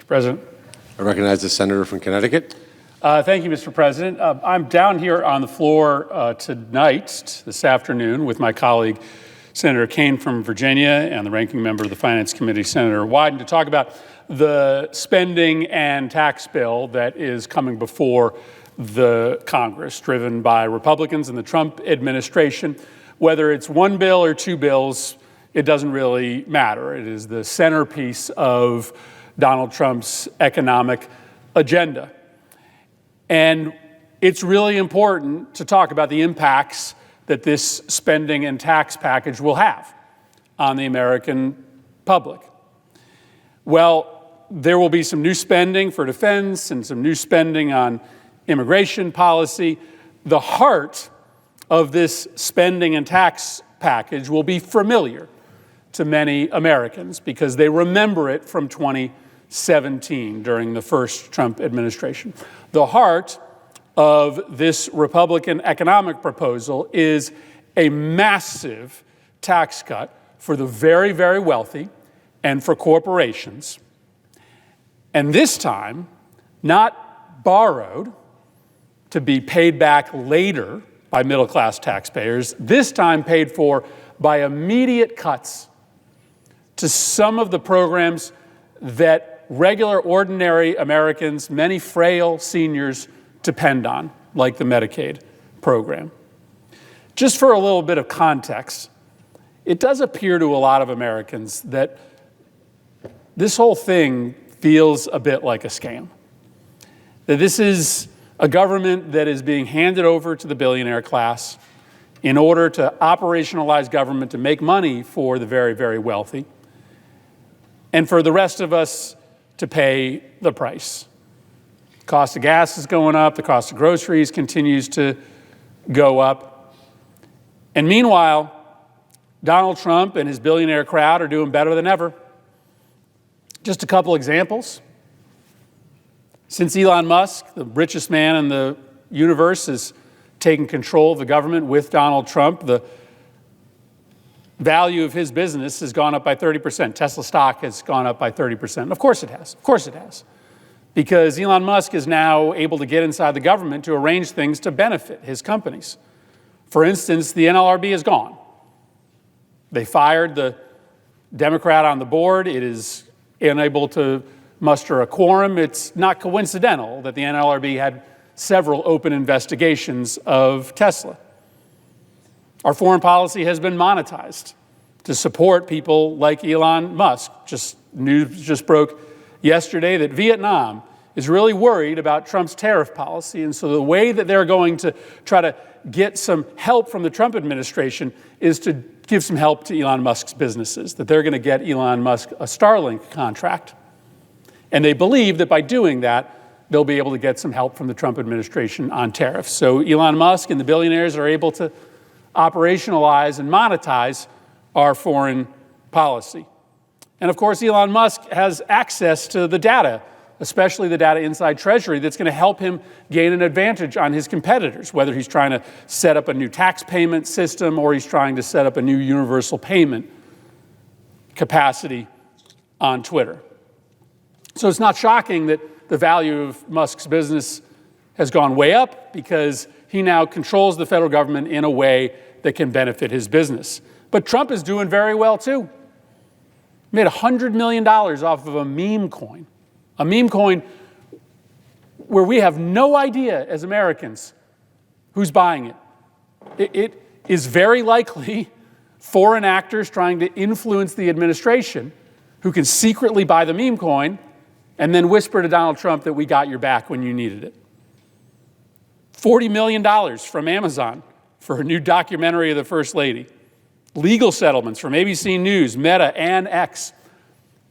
President. I recognize the senator from Connecticut. Thank you, Mr. President. I'm down here on the floor tonight, this afternoon, with my colleague, Senator Kaine from Virginia, and the ranking member of the Finance Committee, Senator Wyden, to talk about the spending and tax bill that is coming before the Congress, driven by Republicans and the Trump administration. Whether it's one bill or two bills, it doesn't really matter. It is the centerpiece of Donald Trump's economic agenda. And it's really important to talk about the impacts that this spending and tax package will have on the American public. Well, there will be some new spending for defense and some new spending on immigration policy. The heart of this spending and tax package will be familiar to many Americans because they remember it from 2017 during the first Trump administration. The heart of this Republican economic proposal is a massive tax cut for the very, very wealthy and for corporations. And this time, not borrowed to be paid back later by middle-class taxpayers, this time paid for by immediate cuts to some of the programs that regular, ordinary Americans, many frail seniors, depend on, like the Medicaid program. Just for a little bit of context, it does appear to a lot of Americans that this whole thing feels a bit like a scam. That this is a government that is being handed over to the billionaire class in order to operationalize government to make money for the very, very wealthy, and for the rest of us to pay the price. The cost of gas is going up, the cost of groceries continues to go up. And meanwhile, Donald Trump and his billionaire crowd are doing better than ever. Just a couple examples. Since Elon Musk, the richest man in the universe, has taken control of the government with Donald Trump, the value of his business has gone up by 30%. Tesla stock has gone up by 30%. Of course it has. Of course it has. Because Elon Musk is now able to get inside the government to arrange things to benefit his companies. For instance, the NLRB is gone. They fired the Democrat on the board. It is unable to muster a quorum. It's not coincidental that the NLRB had several open investigations of Tesla. Our foreign policy has been monetized to support people like Elon Musk. News just broke yesterday that Vietnam is really worried about Trump's tariff policy. And so the way that they're going to try to get some help from the Trump administration is to give some help to Elon Musk's businesses, that they're going to get Elon Musk a Starlink contract. And they believe that by doing that, they'll be able to get some help from the Trump administration on tariffs. So Elon Musk and the billionaires are able to operationalize and monetize our foreign policy. And of course, Elon Musk has access to the data, especially the data inside Treasury, that's going to help him gain an advantage on his competitors, whether he's trying to set up a new tax payment system or he's trying to set up a new universal payment capacity on Twitter. So it's not shocking that the value of Musk's business has gone way up because he now controls the federal government in a way that can benefit his business. But Trump is doing very well, too. He made $100 million off of a meme coin where we have no idea as Americans who's buying it. It is very likely foreign actors trying to influence the administration who can secretly buy the meme coin and then whisper to Donald Trump that we got your back when you needed it. $40 million from Amazon for a new documentary of the First Lady. Legal settlements from ABC News, Meta, and X,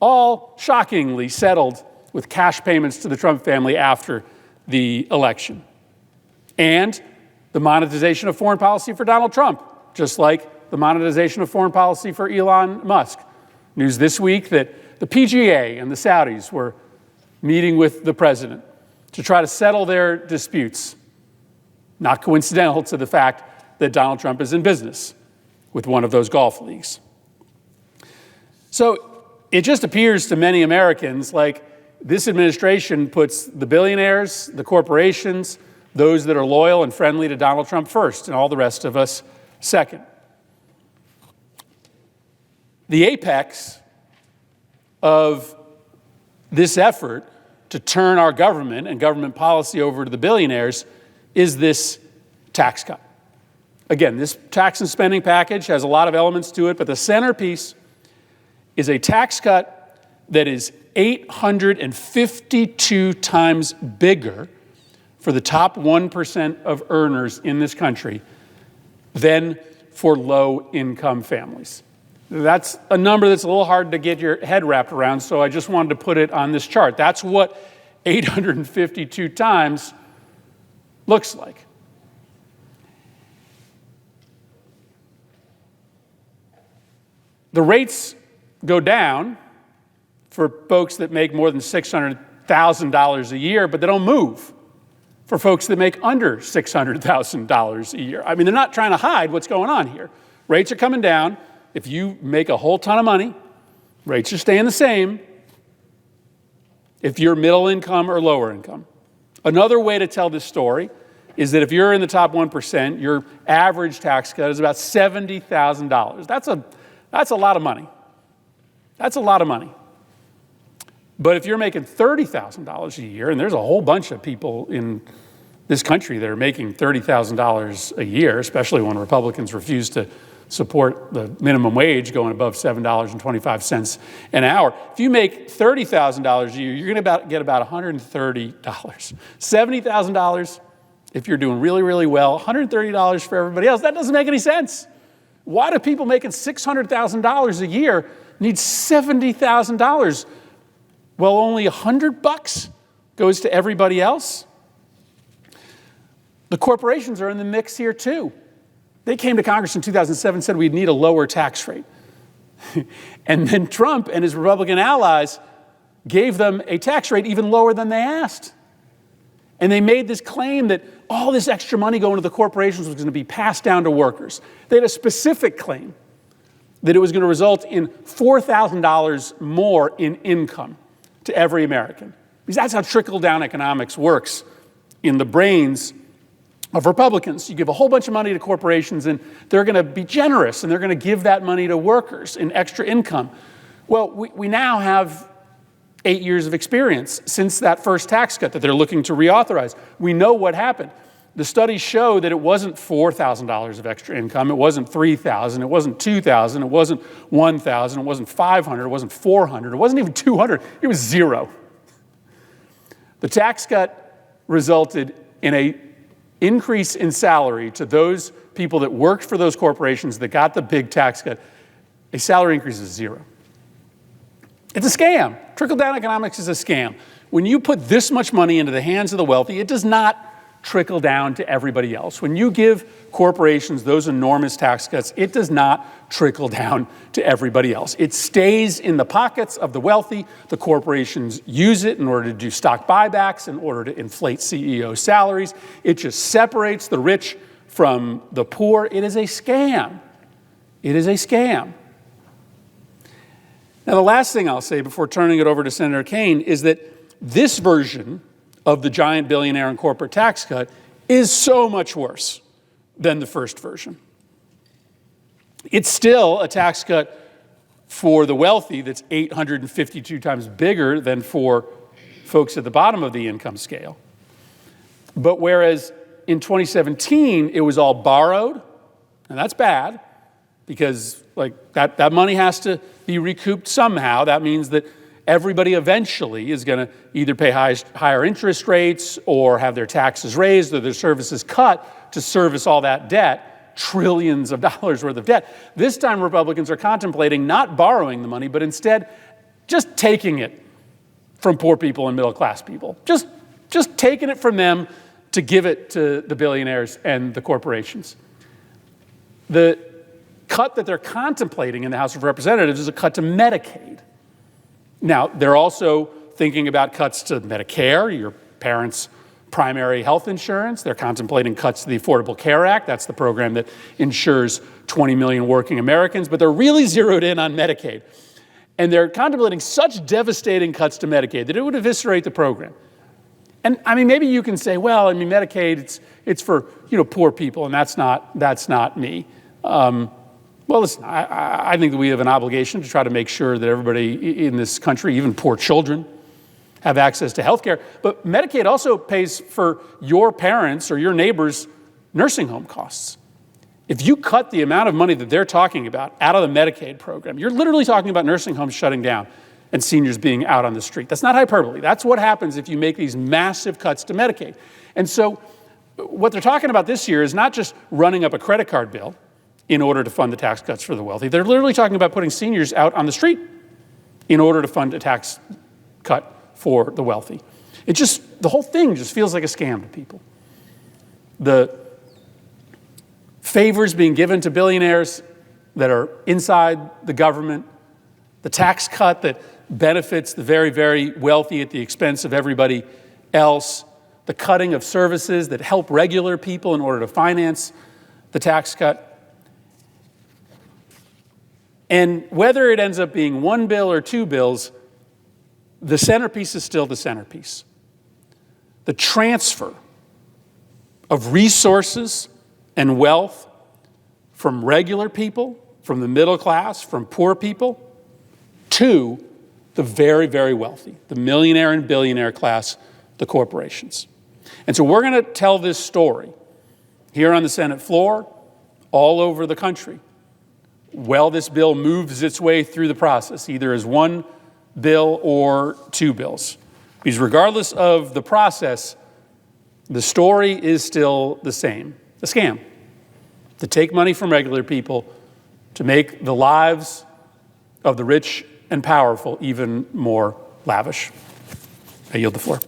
all shockingly settled with cash payments to the Trump family after the election. And the monetization of foreign policy for Donald Trump, just like the monetization of foreign policy for Elon Musk. News this week that the PGA and the Saudis were meeting with the president to try to settle their disputes. Not coincidental to the fact that Donald Trump is in business with one of those golf leagues. So it just appears to many Americans like This administration puts the billionaires, the corporations, those that are loyal and friendly to Donald Trump first, and all the rest of us second. The apex of this effort to turn our government and government policy over to the billionaires is this tax cut. Again, this tax and spending package has a lot of elements to it, but the centerpiece is a tax cut that is 852 times bigger for the top 1% of earners in this country than for low-income families. That's a number that's a little hard to get your head wrapped around, so I just wanted to put it on this chart. That's what 852 times looks like. The rates go down for folks that make more than $600,000 a year, but they don't move for folks that make under $600,000 a year. I mean, they're not trying to hide what's going on here. Rates are coming down. If you make a whole ton of money, rates are staying the same if you're middle income or lower income. Another way to tell this story is that if you're in the top 1%, your average tax cut is about $70,000. That's a lot of money. That's a lot of money. But if you're making $30,000 a year, and there's a whole bunch of people in this country that are making $30,000 a year, especially when Republicans refuse to support the minimum wage going above $7.25 an hour. If you make $30,000 a year, you're going to get about $130. $70,000 if you're doing really, really well, $130 for everybody else. That doesn't make any sense. Why do people making $600,000 a year need $70,000? Well, only $100 goes to everybody else. The corporations are in the mix here too. They came to Congress in 2007 and said we'd need a lower tax rate. And then Trump and his Republican allies gave them a tax rate even lower than they asked. And they made this claim that all this extra money going to the corporations was going to be passed down to workers. They had a specific claim that it was going to result in $4,000 more in income to every American. Because that's how trickle-down economics works in the brains of Republicans. You give a whole bunch of money to corporations and they're going to be generous and they're going to give that money to workers in extra income. Well, we now have 8 years of experience since that first tax cut that they're looking to reauthorize. We know what happened. The studies show that it wasn't $4,000 of extra income. It wasn't $3,000. It wasn't $2,000. It wasn't $1,000. It wasn't $500. It wasn't $400. It wasn't even $200. It was zero. The tax cut resulted in an increase in salary to those people that worked for those corporations that got the big tax cut. A salary increase is zero. It's a scam. Trickle-down economics is a scam. When you put this much money into the hands of the wealthy, it does not trickle down to everybody else. When you give corporations those enormous tax cuts, it does not trickle down to everybody else. It stays in the pockets of the wealthy. The corporations use it in order to do stock buybacks, in order to inflate CEO salaries. It just separates the rich from the poor. It is a scam. It is a scam. Now, the last thing I'll say before turning it over to Senator Kaine is that this version of the giant billionaire and corporate tax cut is so much worse than the first version. It's still a tax cut for the wealthy that's 852 times bigger than for folks at the bottom of the income scale. But whereas in 2017, it was all borrowed, and that's bad because that money has to be recouped somehow. That means that everybody eventually is going to either pay higher interest rates or have their taxes raised or their services cut to service all that debt, trillions of dollars worth of debt. This time, Republicans are contemplating not borrowing the money, but instead just taking it from poor people and middle-class people. Just taking it from them to give it to the billionaires and the corporations. The cut that they're contemplating in the House of Representatives is a cut to Medicaid. Now, they're also thinking about cuts to Medicare, your parents' primary health insurance. They're contemplating cuts to the Affordable Care Act. That's the program that insures 20 million working Americans. But they're really zeroed in on Medicaid. And they're contemplating such devastating cuts to Medicaid that it would eviscerate the program. And I mean, maybe you can say, well, I mean, Medicaid, it's for, poor people, and that's not me. Well, listen, I think that we have an obligation to try to make sure that everybody in this country, even poor children, have access to health care. But Medicaid also pays for your parents' or your neighbors' nursing home costs. If you cut the amount of money that they're talking about out of the Medicaid program, you're literally talking about nursing homes shutting down and seniors being out on the street. That's not hyperbole. That's what happens if you make these massive cuts to Medicaid. And so what they're talking about this year is not just running up a credit card bill in order to fund the tax cuts for the wealthy. They're literally talking about putting seniors out on the street in order to fund a tax cut for the wealthy. The whole thing just feels like a scam to people. The favors being given to billionaires that are inside the government, the tax cut that benefits the very, very wealthy at the expense of everybody else, the cutting of services that help regular people in order to finance the tax cut. And whether it ends up being one bill or two bills, the centerpiece is still the centerpiece. The transfer of resources and wealth from regular people, from the middle class, from poor people, to the very, very wealthy, the millionaire and billionaire class, the corporations. And so we're going to tell this story here on the Senate floor, all over the country, while this bill moves its way through the process, either as one bill or two bills. Because regardless of the process, the story is still the same, a scam. To take money from regular people to make the lives of the rich and powerful even more lavish. I yield the floor.